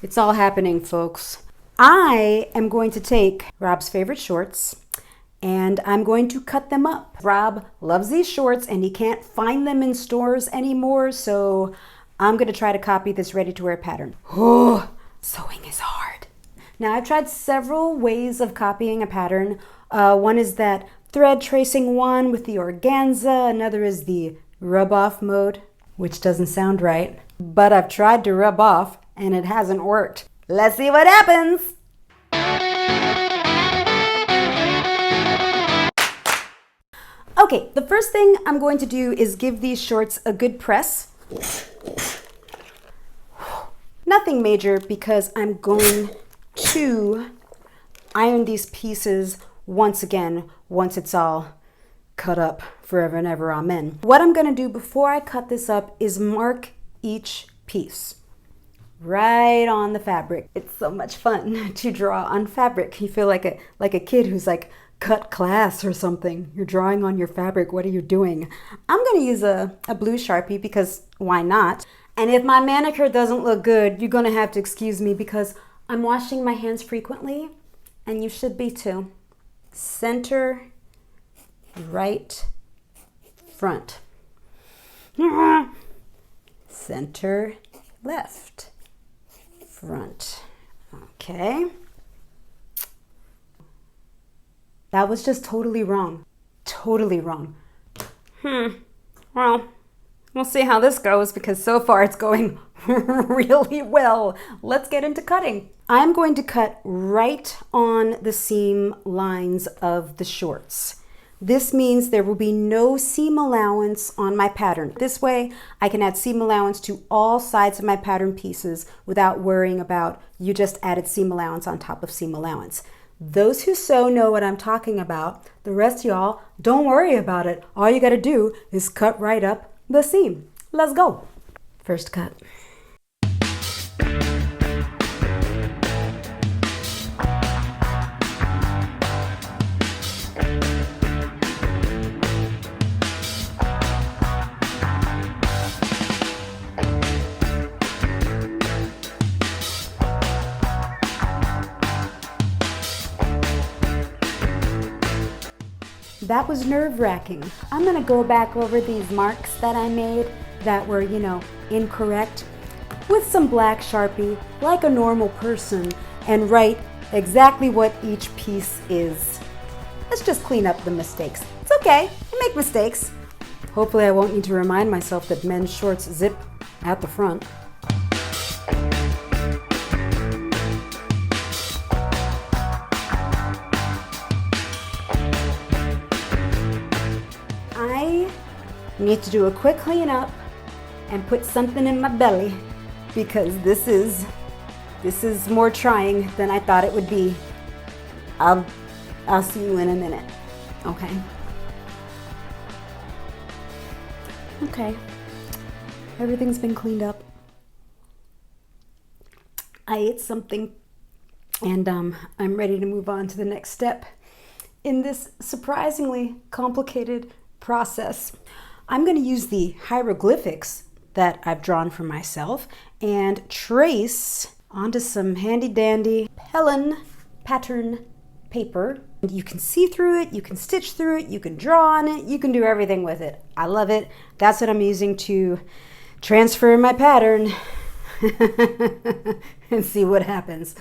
It's all happening, folks. I am going to take Rob's favorite shorts and I'm going to cut them up. Rob loves these shorts and he can't find them in stores anymore, so I'm going to try to copy this ready-to-wear pattern. Oh, sewing is hard. Now, I've tried several ways of copying a pattern. One is that thread tracing one with the organza. Another is the rub-off mode, which doesn't sound right. But I've tried to rub off and it hasn't worked. Let's see what happens. Okay, the first thing I'm going to do is give these shorts a good press. Nothing major because I'm going to iron these pieces once again, once it's all cut up forever and ever, amen. What I'm going to do before I cut this up is mark each piece right on the fabric. It's so much fun to draw on fabric. You feel like a kid who's like cut class or something. You're drawing on your fabric. What are you doing? I'm going to use a blue Sharpie because why not? And if my manicure doesn't look good, you're going to have to excuse me because I'm washing my hands frequently and you should be too. Center, right, front. Center, left, front. Okay. That was just totally wrong. Totally wrong. Well, we'll see how this goes because so far it's going really well. Let's get into cutting. I'm going to cut right on the seam lines of the shorts. This means there will be no seam allowance on my pattern. This way I can add seam allowance to all sides of my pattern pieces without worrying about you just added seam allowance on top of seam allowance. Those who sew know what I'm talking about. The rest of y'all, don't worry about it. All you gotta do is cut right up the seam. Let's go. First cut. That was nerve-wracking. I'm gonna go back over these marks that I made that were, incorrect with some black Sharpie like a normal person and write exactly what each piece is. Let's just clean up the mistakes. It's okay, I make mistakes. Hopefully I won't need to remind myself that men's shorts zip at the front. I need to do a quick cleanup and put something in my belly because this is more trying than I thought it would be. I'll see you in a minute. Okay. Everything's been cleaned up. I ate something and I'm ready to move on to the next step in this surprisingly complicated process. I'm going to use the hieroglyphics that I've drawn for myself and trace onto some handy dandy Pellin pattern paper. You can see through it, you can stitch through it, you can draw on it, you can do everything with it. I love it. That's what I'm using to transfer my pattern and see what happens.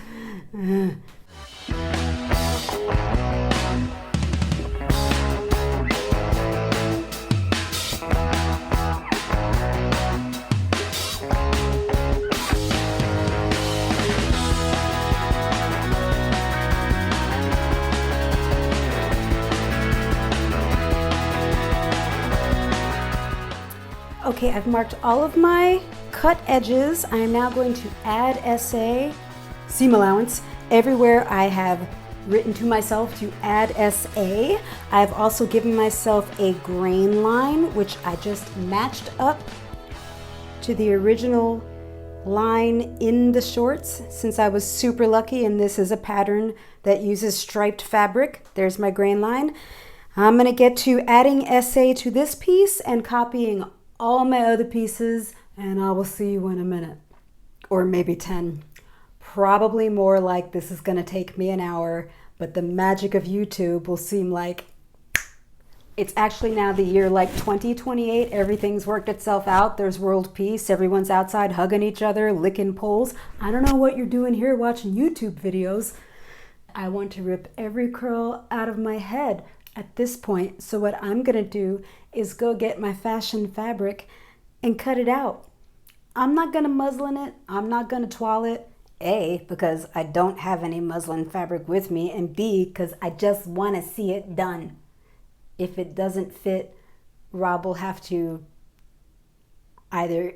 Okay, I've marked all of my cut edges. I am now going to add SA, seam allowance, everywhere I have written to myself to add SA. I've also given myself a grain line, which I just matched up to the original line in the shorts since I was super lucky and this is a pattern that uses striped fabric. There's my grain line. I'm gonna get to adding SA to this piece and copying all my other pieces, and I will see you in a minute, or maybe 10. probably more like this is gonna take me an hour, but the magic of YouTube will seem like it's actually now the year like 2028. Everything's worked itself out. There's world peace. Everyone's outside hugging each other, licking poles. I don't know what you're doing here watching YouTube videos. I want to rip every curl out of my head at this point. So what I'm gonna do is go get my fashion fabric and cut it out. I'm not gonna muslin it. I'm not gonna toile it. A, because I don't have any muslin fabric with me, and B, because I just want to see it done. If it doesn't fit, Rob will have to either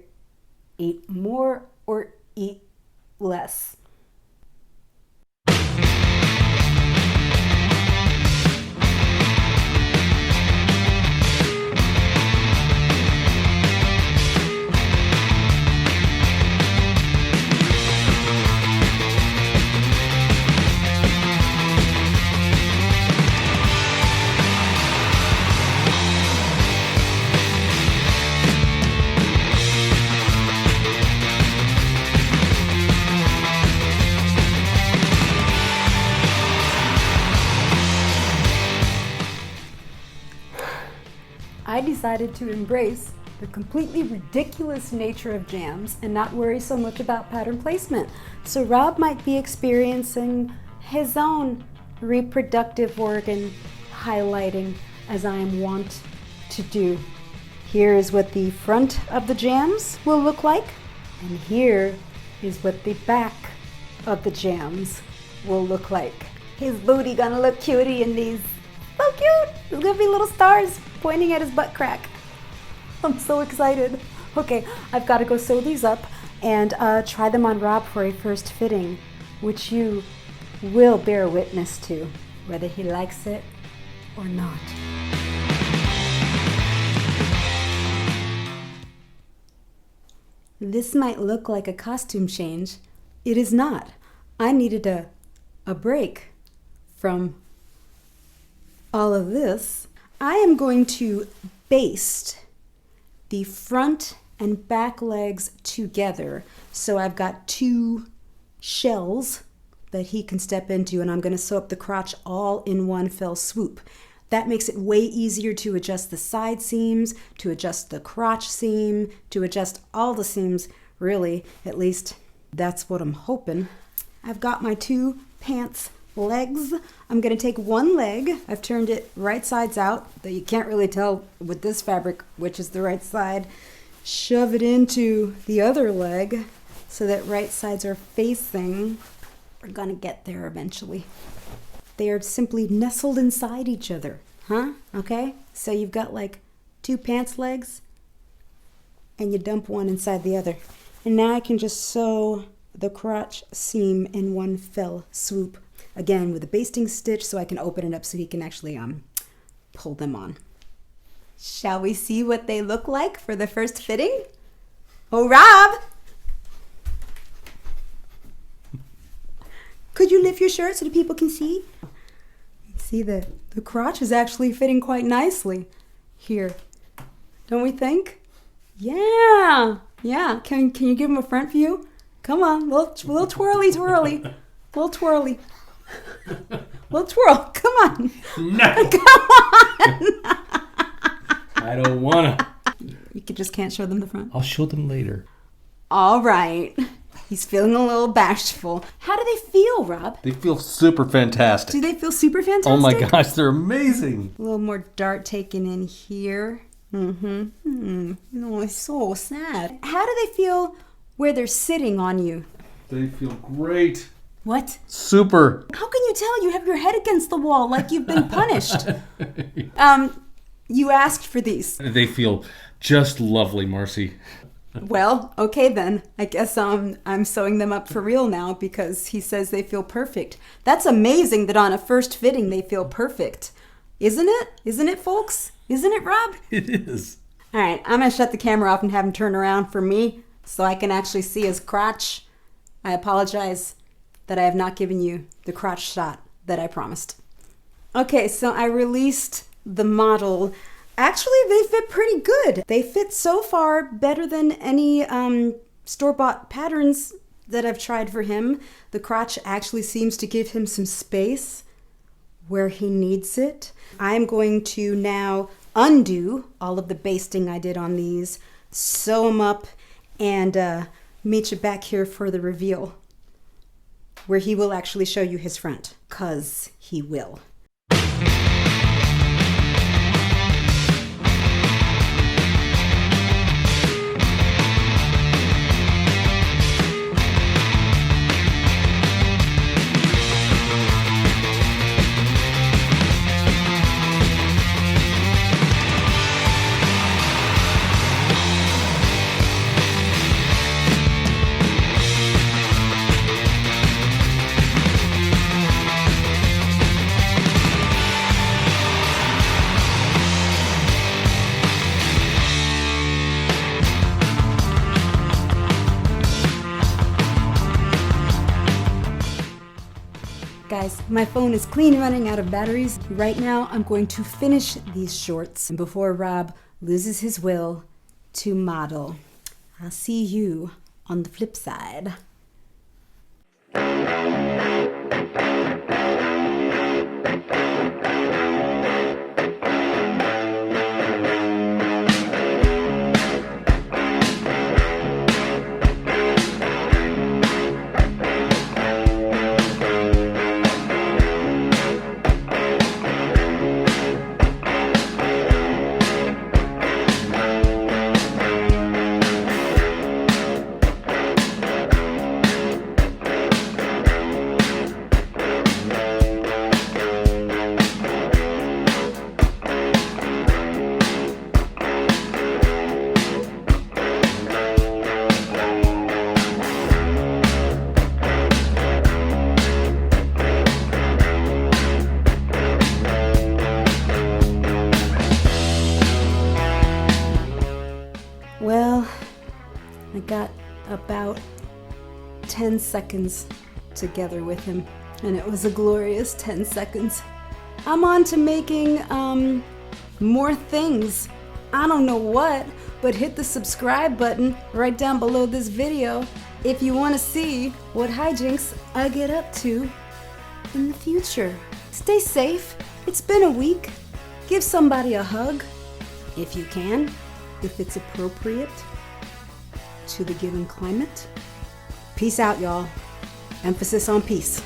eat more or eat less. I decided to embrace the completely ridiculous nature of jams and not worry so much about pattern placement. So Rob might be experiencing his own reproductive organ highlighting as I am wont to do. Here is what the front of the jams will look like, and here is what the back of the jams will look like. His booty gonna look cutie in these. So cute! There's gonna be little stars pointing at his butt crack. I'm so excited. Okay, I've got to go sew these up and try them on Rob for a first fitting, which you will bear witness to, whether he likes it or not. This might look like a costume change. It is not. I needed a break from all of this. I am going to baste the front and back legs together. So I've got two shells that he can step into, and I'm going to sew up the crotch all in one fell swoop. That makes it way easier to adjust the side seams, to adjust the crotch seam, to adjust all the seams, really. At least that's what I'm hoping. I've got my two pants legs. I'm going to take one leg. I've turned it right sides out, though you can't really tell with this fabric which is the right side. Shove it into the other leg so that right sides are facing. We're going to get there eventually. They are simply nestled inside each other, huh? Okay? So you've got like two pants legs and you dump one inside the other. And now I can just sew the crotch seam in one fell swoop. Again, with a basting stitch so I can open it up so he can actually pull them on. Shall we see what they look like for the first fitting? Oh, Rob! Could you lift your shirt so the people can see? See, the crotch is actually fitting quite nicely here. Don't we think? Yeah. Yeah. Can you give him a front view? Come on. Little twirly. Little twirly. Little twirl. Come on. No. Come on. I don't want to. You just can't show them the front? I'll show them later. All right. He's feeling a little bashful. How do they feel, Rob? They feel super fantastic. Do they feel super fantastic? Oh my gosh, they're amazing. A little more dart taken in here. Oh, it's so sad. How do they feel where they're sitting on you? They feel great. What? Super. How can you tell? You have your head against the wall like you've been punished. You asked for these. They feel just lovely, Marcy. Well, okay then. I guess I'm sewing them up for real now because he says they feel perfect. That's amazing that on a first fitting they feel perfect. Isn't it? Isn't it, folks? Isn't it, Rob? It is. All right, I'm going to shut the camera off and have him turn around for me so I can actually see his crotch. I apologize that I have not given you the crotch shot that I promised. Okay, so I released the model. Actually, they fit pretty good. They fit so far better than any store-bought patterns that I've tried for him, the crotch actually seems to give him some space where he needs it. I'm going to now undo all of the basting I did on these, sew them up, and meet you back here for the reveal, where he will actually show you his front, 'cause he will. Guys, my phone is clean running out of batteries. Right now, I'm going to finish these shorts before Rob loses his will to model. I'll see you on the flip side. Well, I got about 10 seconds together with him, and it was a glorious 10 seconds. I'm on to making more things. I don't know what, but hit the subscribe button right down below this video if you want to see what hijinks I get up to in the future. Stay safe. It's been a week. Give somebody a hug if you can, if it's appropriate to the given climate. Peace out, y'all. Emphasis on peace.